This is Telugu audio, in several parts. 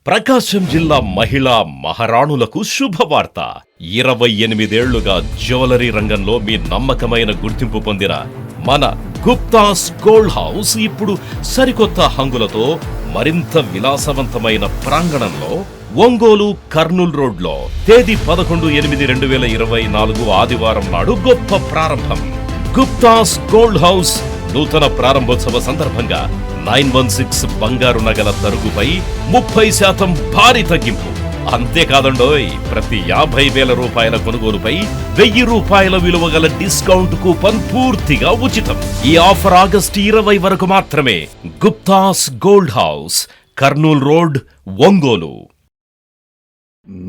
ప్రకాశం జిల్లా మహిళా మహారాణులకు శుభవార్త. 28 ఏళ్లుగా జ్యువెలరీ రంగంలో మీ నమ్మకమైన గుర్తింపు పొందిన మన గుప్తాస్ గోల్డ్ హౌస్ ఇప్పుడు సరికొత్త హంగులతో మరింత విలాసవంతమైన ప్రాంగణంలో ఒంగోలు కర్నూల్ రోడ్లో తేదీ 11/8/2024 ఆదివారం నాడు గొప్ప ప్రారంభం. గుప్తాస్ గోల్డ్ హౌస్ నూతన ప్రారంభోత్సవ సందర్భంగా 916 బంగారు నగల తరుగుపై 30% భారీ తగ్గింపు. అంతేకాదండోయ్, ప్రతి 50,000 రూపాయల కొనుగోలుపై 1,000 రూపాయల విలువ గల డిస్కౌంట్ కూపన్ పూర్తిగా ఉచితం. ఈ ఆఫర్ ఆగస్టు 20 వరకు మాత్రమే. Guptas gold house, Kurnool road, Ongole.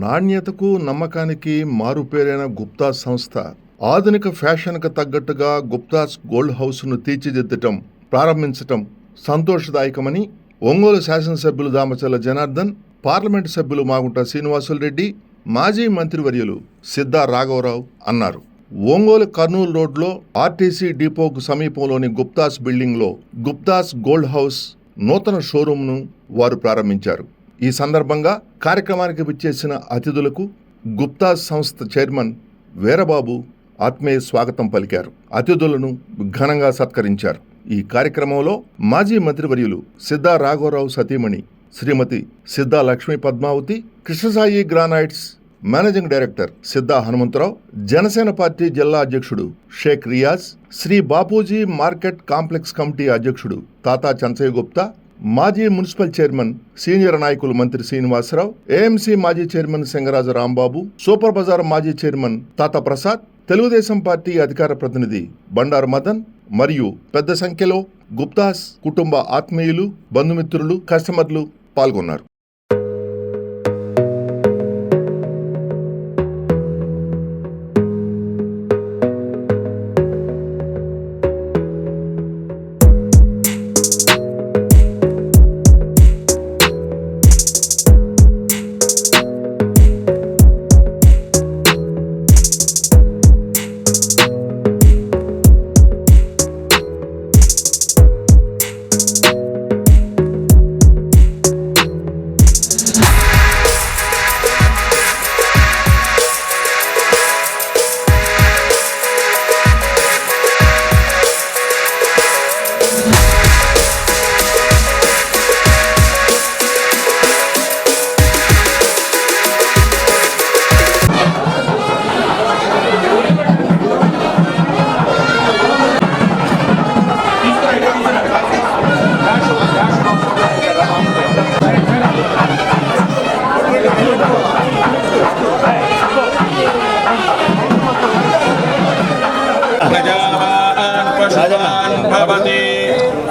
నాణ్యతకు నమ్మకానికి మారుపేరైన గుప్తాస్ సంస్థ ఆధునిక ఫ్యాషన్కు తగ్గట్టుగా గుప్తాస్ గోల్డ్ హౌస్ను తీర్చిదిద్దటం ప్రారంభించటం సంతోషదాయకమని ఒంగోలు శాసనసభ్యులు దామచర్ల జనార్దన్, పార్లమెంటు సభ్యులు మాగుంట శ్రీనివాసులు రెడ్డి, మాజీ మంత్రివర్యులు సిద్ధా రాఘవరావు అన్నారు. ఒంగోలు కర్నూలు రోడ్లో ఆర్టీసీ డిపోకు సమీపంలోని గుప్తాస్ బిల్డింగ్లో గుప్తాస్ గోల్డ్ హౌస్ నూతన షోరూంను వారు ప్రారంభించారు. ఈ సందర్భంగా కార్యక్రమానికి విచ్చేసిన అతిథులకు గుప్తాస్ సంస్థ చైర్మన్ వీరబాబు ఆత్మీయ స్వాగతం పలికారు. అతిథులను ఘనంగా సత్కరించారు. ఈ కార్యక్రమంలో మాజీ మంత్రివర్యులు సిద్ధా రాఘవరావు సతీమణి Shrimati Siddha Lakshmi Padmavathi, Krishnasai granites managing director Siddha Hanumantharao, Janasena party జిల్లా అధ్యక్షుడు Sheikh Riyaz, Shri Bapuji market complex committee అధ్యక్షుడు తాతా చంచయ్య గుప్తా, మాజీ మున్సిపల్ చైర్మన్ సీనియర్ నాయకులు మంత్రి శ్రీనివాసరావు, ఏఎంసీ మాజీ చైర్మన్ సింగరాజు రాంబాబు, సూపర్ బజార్ మాజీ చైర్మన్ తాతా ప్రసాద్, తెలుగుదేశం పార్టీ అధికార ప్రతినిధి బండారు మదన్ మరియు పెద్ద సంఖ్యలో గుప్తాస్ కుటుంబ ఆత్మీయులు, బంధుమిత్రులు, కస్టమర్లు పాల్గొన్నారు.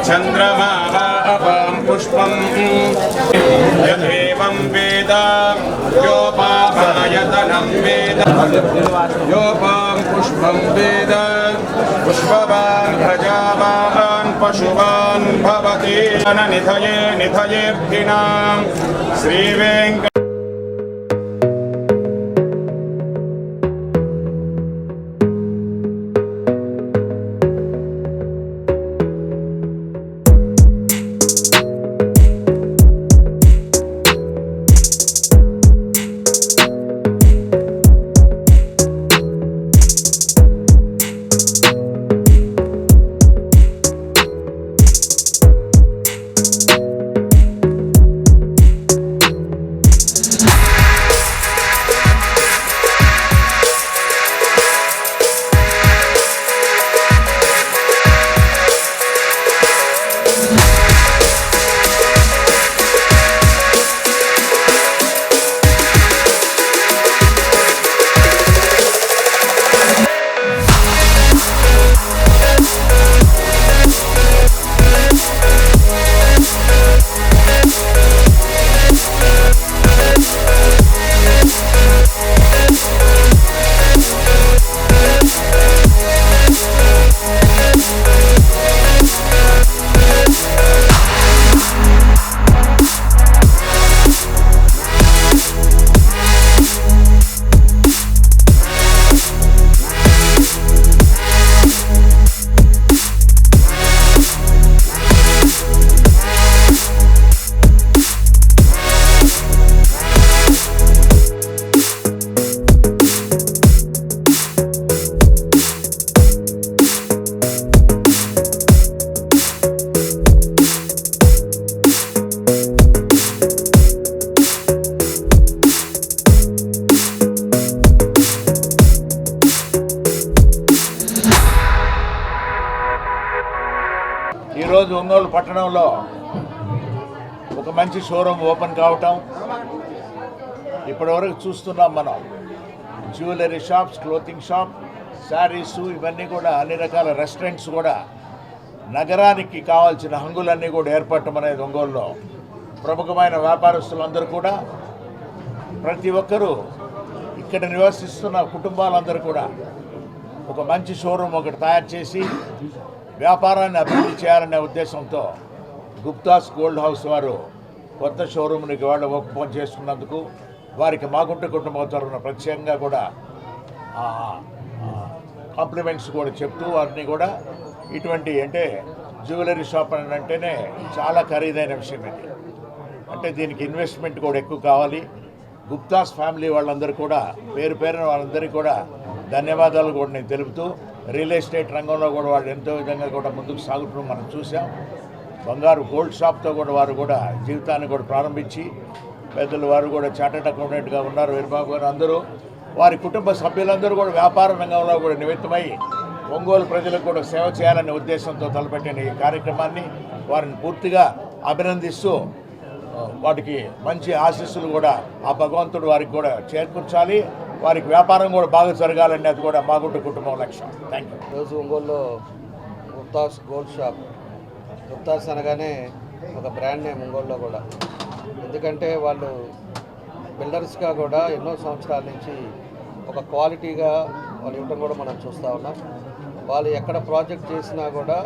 चंद्रमा पुष्पं यथेवं वेद योपायतनं वेद योपां पुष्पं वेद पुष्पवान् प्रजावान् पशुवान् भवति निधये निधयेऽर्थिनां श्रीवेङ्कट పట్టణంలో ఒక మంచి షోరూమ్ ఓపెన్ కావటం, ఇప్పటివరకు చూస్తున్నాం మనం jewellery shops, clothing shop, saris, ఇవన్నీ కూడా అన్ని రకాల రెస్టారెంట్స్ కూడా నగరానికి కావాల్సిన హంగులన్నీ కూడా ఏర్పడటం అనేది ఒంగోలులో ప్రముఖమైన వ్యాపారస్తులందరూ కూడా, ప్రతి ఒక్కరూ ఇక్కడ నివసిస్తున్న కుటుంబాలందరూ కూడా ఒక మంచి షోరూమ్ ఒకటి తయారు చేసి వ్యాపారాన్ని అభివృద్ధి చేయాలనే ఉద్దేశంతో గుప్తాస్ గోల్డ్ హౌస్ వారు కొత్త షోరూమ్ని వాళ్ళు ఓపెన్ చేసుకున్నందుకు వారికి మాగుంట కుటుంబం తరఫున ప్రత్యేకంగా కూడా కాంప్లిమెంట్స్ కూడా చెప్తూ వారిని కూడా ఇటువంటి అంటే జ్యువెలరీ షాప్ అని అంటేనే చాలా ఖరీదైన విషయం ఇది. అంటే దీనికి ఇన్వెస్ట్మెంట్ కూడా ఎక్కువ కావాలి. గుప్తాస్ ఫ్యామిలీ వాళ్ళందరూ కూడా పేరు పేరున వాళ్ళందరికీ కూడా ధన్యవాదాలు కూడా నేను తెలుపుతూ, రియల్ ఎస్టేట్ రంగంలో కూడా వాళ్ళు ఎంతో విధంగా కూడా ముందుకు సాగుతూ మనం చూసాం. బంగారు గోల్డ్ షాప్తో కూడా వారు కూడా జీవితాన్ని కూడా ప్రారంభించి పెద్దలు వారు కూడా చార్టెడ్ అకౌంటెంట్గా ఉన్నారు వీరబాబు గారు. అందరూ వారి కుటుంబ సభ్యులందరూ కూడా వ్యాపార రంగంలో కూడా నిమిత్తమై ఒంగోలు ప్రజలకు కూడా సేవ చేయాలనే ఉద్దేశంతో తలపెట్టిన ఈ కార్యక్రమాన్ని వారిని పూర్తిగా అభినందిస్తూ వాటికి మంచి ఆశీస్సులు కూడా ఆ భగవంతుడు వారికి కూడా చేకూర్చాలి, వారికి వ్యాపారం కూడా బాగా జరగాలనేది కూడా మాగుంట కుటుంబం లక్ష్యం. Thank you. ఈరోజు ఒంగోలులో గుప్తాస్ గోల్డ్ షాప్, గుప్తాస్ అనగానే ఒక బ్రాండ్ నేమ్ ఒంగోలులో కూడా. ఎందుకంటే వాళ్ళు బిల్డర్స్గా కూడా ఎన్నో సంవత్సరాల నుంచి ఒక క్వాలిటీగా వాళ్ళు ఇవ్వడం కూడా మనం చూస్తూ ఉన్నాం. వాళ్ళు ఎక్కడ ప్రాజెక్ట్ చేసినా కూడా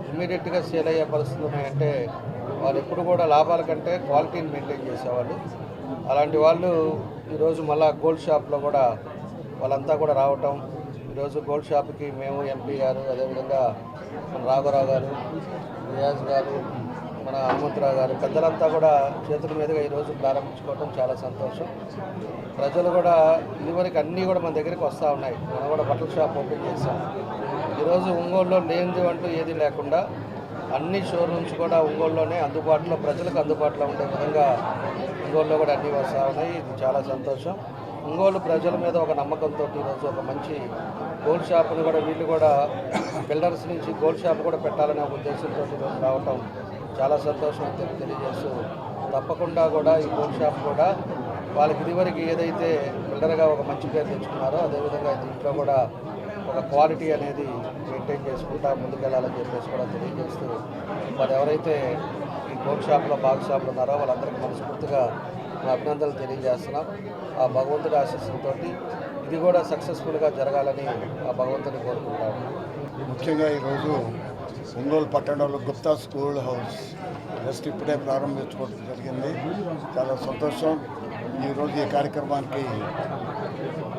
ఇమ్మీడియట్గా సేల్ అయ్యే పరిస్థితులు ఉన్నాయంటే వాళ్ళు ఎప్పుడు కూడా లాభాల కంటే క్వాలిటీని మెయింటైన్ చేసేవాళ్ళు. అలాంటి వాళ్ళు ఈరోజు మళ్ళా గోల్డ్ షాప్లో కూడా వాళ్ళంతా కూడా రావటం, ఈరోజు గోల్డ్ షాప్కి మేము ఎంపీ గారు, అదేవిధంగా మన రాఘవరావు గారు, రియాజ్ గారు, మన హనుమంతరావు గారు, పెద్దలంతా కూడా చేతుల మీదుగా ఈరోజు ప్రారంభించుకోవడం చాలా సంతోషం. ప్రజలు కూడా ఇదివరకు అన్నీ కూడా మన దగ్గరికి వస్తూ ఉన్నాయి. మనం కూడా బట్టల షాప్ ఓపెన్ చేసాం. ఈరోజు ఒంగోలులో లేనిది అంటూ ఏది లేకుండా అన్ని షోరూమ్స్ కూడా ఒంగోలులోనే అందుబాటులో, ప్రజలకు అందుబాటులో ఉండే విధంగా ఒంగోలులో కూడా అన్నీ వస్తూ ఉన్నాయి. ఇది చాలా సంతోషం. ఒంగోలు ప్రజల మీద ఒక నమ్మకంతో ఈరోజు ఒక మంచి గోల్డ్ షాప్ని కూడా వీళ్ళు కూడా బిల్డర్స్ నుంచి గోల్డ్ షాప్ కూడా పెట్టాలనే ఉద్దేశంతో ఈరోజు రావటం చాలా సంతోషం తెలియజేస్తూ, తప్పకుండా కూడా ఈ గోల్డ్ షాప్ కూడా వాళ్ళకి ఇదివరకు ఏదైతే బిల్డర్గా ఒక మంచి పేరు తెచ్చుకున్నారో అదేవిధంగా దీంట్లో కూడా ఒక క్వాలిటీ అనేది మెయింటైన్ చేసుకుంటా ముందుకెళ్ళాలని చెప్పేసి కూడా తెలియజేస్తూ, మరి ఎవరైతే ఈ గోల్డ్ షాప్లో భాగస్వాములు ఉన్నారో వాళ్ళందరికీ మనస్ఫూర్తిగా అభినందనలు తెలియజేస్తున్నాం. ఆ భగవంతుడి ఆశీస్సులతో ఇది కూడా సక్సెస్ఫుల్గా జరగాలని ఆ భగవంతుని కోరుకుంటాము. ముఖ్యంగా ఈరోజు ఒంగోలు పట్టణంలో గుప్తాస్ గోల్డ్ హౌస్ జస్ట్ ఇప్పుడే ప్రారంభించుకోవడం జరిగింది. చాలా సంతోషం. ఈరోజు ఈ కార్యక్రమానికి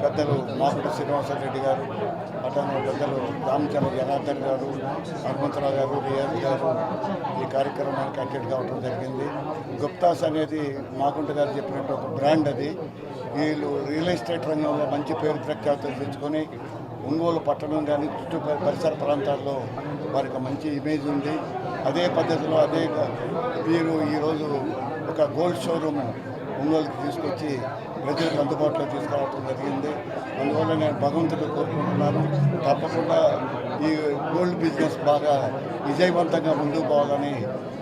పెద్దలు మాగుంట శ్రీనివాసరెడ్డి గారు, పట్టణ పెద్దలు రామచంద్ర జనార్దన్ గారు, హనుమంతరావు గారు, రియాజ్ గారు ఈ కార్యక్రమానికి అటెండ్ కావడం జరిగింది. గుప్తాస్ అనేది మాగుంట గారు చెప్పినట్టు ఒక బ్రాండ్. అది వీళ్ళు రియల్ ఎస్టేట్ రంగంలో మంచి పేరు ప్రఖ్యాతులు తెచ్చుకొని ఒంగోలు పట్టణం కానీ చుట్టూ పరిసర ప్రాంతాల్లో వారికి మంచి ఇమేజ్ ఉంది. అదే పద్ధతిలో అదే వీరు ఈరోజు ఒక గోల్డ్ షోరూమ్ ఒంగోలుకి తీసుకొచ్చి ప్రజలకు అందుబాటులో తీసుకురావడం జరిగింది. అందువల్ల నేను భగవంతుడు కోరుకుంటున్నాను, తప్పకుండా ఈ గోల్డ్ బిజినెస్ బాగా విజయవంతంగా ముందుకు పోవాలని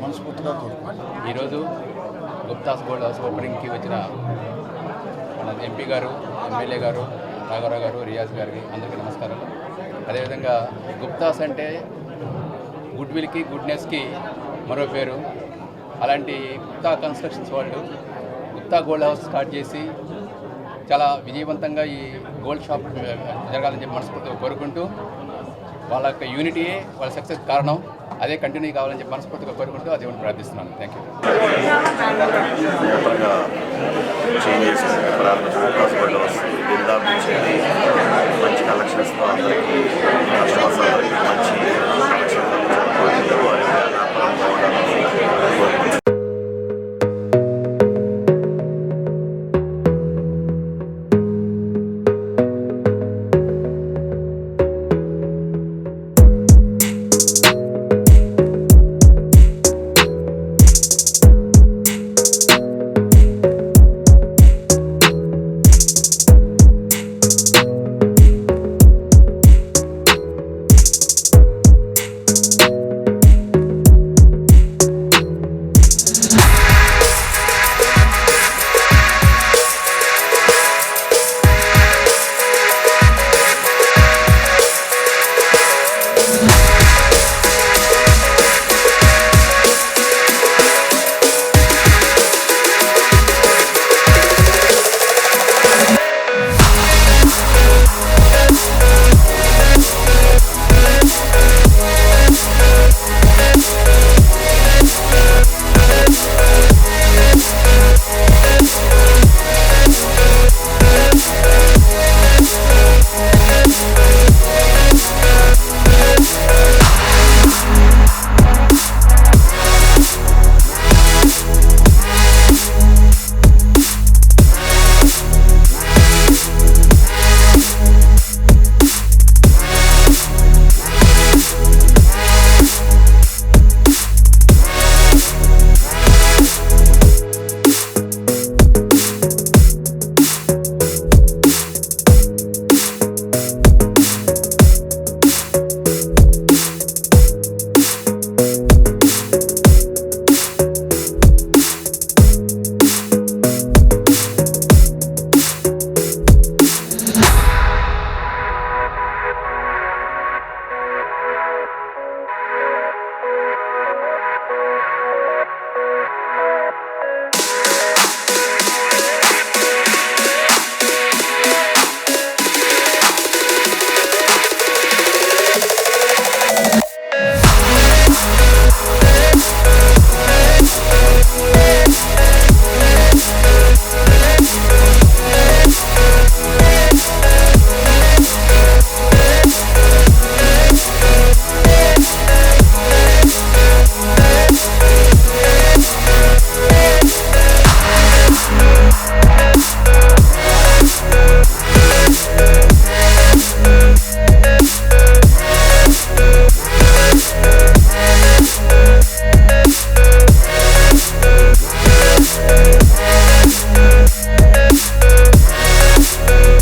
మనస్ఫూర్తిగా కోరుకుంటున్నాను. ఈరోజు గుప్తాస్ గోల్డ్ హౌస్ ఓపెనింగ్కి వచ్చిన మన ఎంపీ గారు, ఎమ్మెల్యే గారు, రాఘవరావు గారు, రియాజ్ గారికి అందరికీ నమస్కారం. అదేవిధంగా గుప్తాస్ అంటే గుడ్ విల్కి, గుడ్నెస్కి మరో పేరు. అలాంటి గుప్తా కన్స్ట్రక్షన్స్ వాళ్ళు గుప్తా గోల్డ్ హౌస్ స్టార్ట్ చేసి చాలా విజయవంతంగా ఈ గోల్డ్ షాప్ జరగాలని చెప్పి మనస్ఫూర్తిగా కోరుకుంటూ, వాళ్ళ యొక్క యూనిటీయే వాళ్ళ సక్సెస్ కారణం, అదే కంటిన్యూ కావాలని చెప్పి మనస్ఫూర్తిగా కోరుకుంటూ అది ప్రార్థిస్తున్నాను. Thank you.